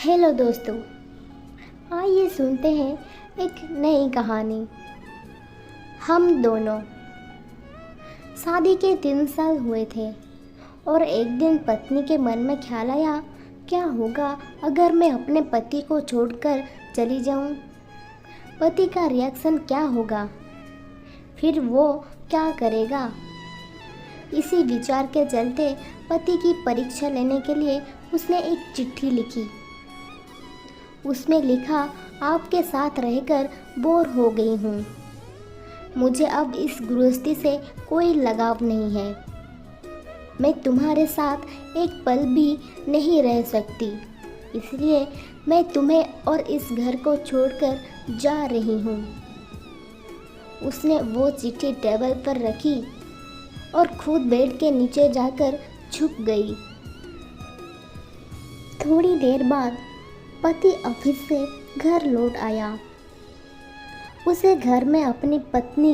Hello दोस्तों, आइए सुनते हैं एक नई कहानी। हम दोनों। शादी के 3 साल हुए थे और एक दिन पत्नी के मन में ख्याल आया, क्या होगा अगर मैं अपने पति को छोड़कर चली जाऊं? पति का रिएक्शन क्या होगा? फिर वो क्या करेगा? इसी विचार के चलते पति की परीक्षा लेने के लिए उसने एक चिट्ठी लिखी। उसमें लिखा, आपके साथ रहकर बोर हो गई हूँ। मुझे अब इस गृहस्थी से कोई लगाव नहीं है। मैं तुम्हारे साथ एक पल भी नहीं रह सकती, इसलिए मैं तुम्हें और इस घर को छोड़कर जा रही हूँ। उसने वो चिट्ठी टेबल पर रखी और खुद बेड के नीचे जाकर छुप गई। थोड़ी देर बाद पति ऑफिस से घर लौट आया। उसे घर में अपनी पत्नी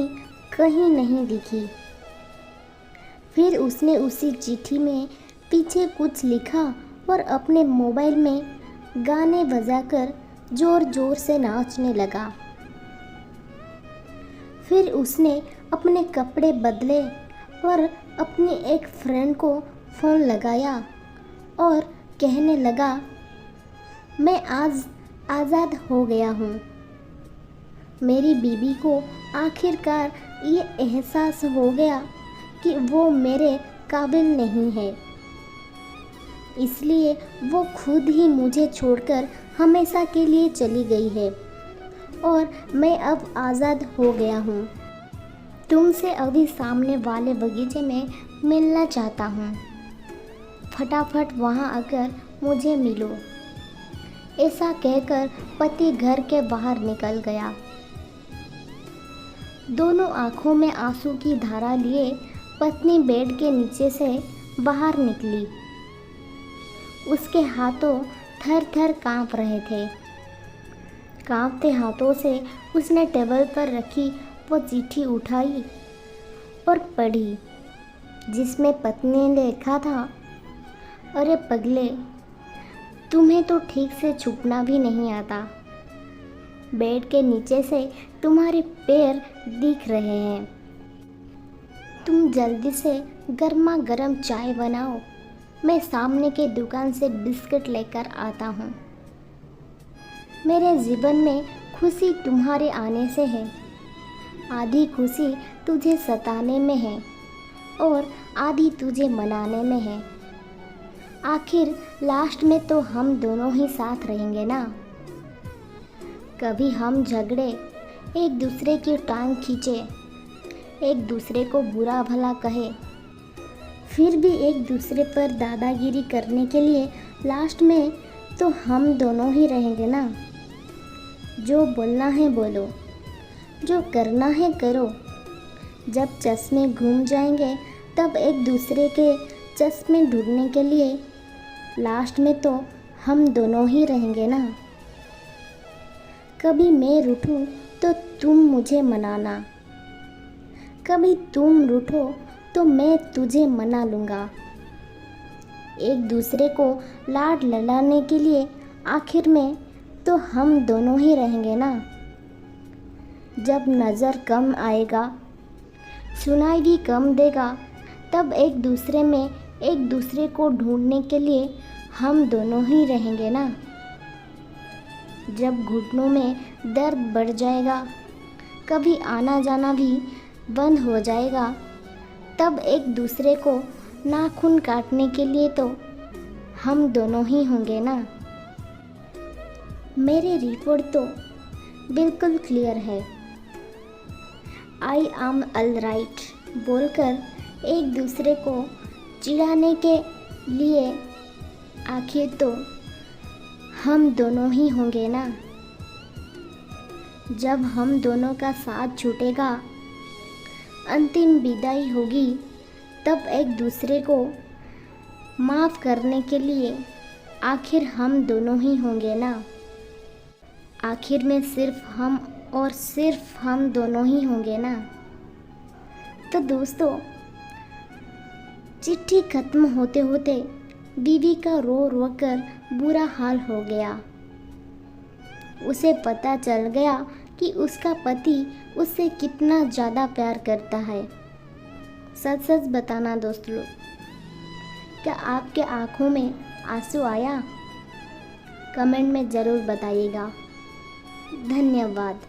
कहीं नहीं दिखी। फिर उसने उसी चिट्ठी में पीछे कुछ लिखा और अपने मोबाइल में गाने बजाकर जोर जोर से नाचने लगा। फिर उसने अपने कपड़े बदले और अपनी एक फ्रेंड को फ़ोन लगाया और कहने लगा, मैं आज आज़ाद हो गया हूँ। मेरी बीवी को आखिरकार ये एहसास हो गया कि वो मेरे काबिल नहीं है, इसलिए वो खुद ही मुझे छोड़कर हमेशा के लिए चली गई है और मैं अब आज़ाद हो गया हूँ। तुमसे अभी सामने वाले बगीचे में मिलना चाहता हूँ। फटाफट वहाँ आकर मुझे मिलो। ऐसा कहकर पति घर के बाहर निकल गया। दोनों आंखों में आंसू की धारा लिए पत्नी बेड के नीचे से बाहर निकली। उसके हाथों थर थर कांप रहे थे। कांपते हाथों से उसने टेबल पर रखी वो चिट्ठी उठाई और पढ़ी, जिसमें पत्नी ने लिखा था, अरे पगले, तुम्हें तो ठीक से छुपना भी नहीं आता। बेड के नीचे से तुम्हारे पैर दिख रहे हैं। तुम जल्दी से गर्मा गर्म चाय बनाओ, मैं सामने के दुकान से बिस्किट लेकर आता हूँ। मेरे जीवन में खुशी तुम्हारे आने से है। आधी खुशी तुझे सताने में है और आधी तुझे मनाने में है। आखिर लास्ट में तो हम दोनों ही साथ रहेंगे ना। कभी हम झगड़े, एक दूसरे की टांग खींचे, एक दूसरे को बुरा भला कहे, फिर भी एक दूसरे पर दादागिरी करने के लिए लास्ट में तो हम दोनों ही रहेंगे ना। जो बोलना है बोलो, जो करना है करो। जब चश्मे घूम जाएंगे तब एक दूसरे के चश्मे ढूंढने के लिए लास्ट में तो हम दोनों ही रहेंगे ना। कभी मैं रूठूं तो तुम मुझे मनाना, कभी तुम रूठो तो मैं तुझे मना लूँगा। एक दूसरे को लाड लड़ाने के लिए आखिर में तो हम दोनों ही रहेंगे ना। जब नज़र कम आएगा, सुनाई भी कम देगा, तब एक दूसरे में एक दूसरे को ढूंढने के लिए हम दोनों ही रहेंगे ना। जब घुटनों में दर्द बढ़ जाएगा, कभी आना जाना भी बंद हो जाएगा, तब एक दूसरे को नाखून काटने के लिए तो हम दोनों ही होंगे ना। मेरी रिपोर्ट तो बिल्कुल क्लियर है। आई एम ऑल राइट बोलकर एक दूसरे को चिढ़ाने के लिए आखिर तो हम दोनों ही होंगे ना। जब हम दोनों का साथ छूटेगा, अंतिम विदाई होगी, तब एक दूसरे को माफ़ करने के लिए आखिर हम दोनों ही होंगे ना। आखिर में सिर्फ हम और सिर्फ हम दोनों ही होंगे ना। तो दोस्तों, चिट्ठी ख़त्म होते होते बीवी का रो रो कर बुरा हाल हो गया। उसे पता चल गया कि उसका पति उससे कितना ज़्यादा प्यार करता है। सच सच बताना दोस्त लोग, क्या आपके आँखों में आंसू आया? कमेंट में ज़रूर बताइएगा। धन्यवाद।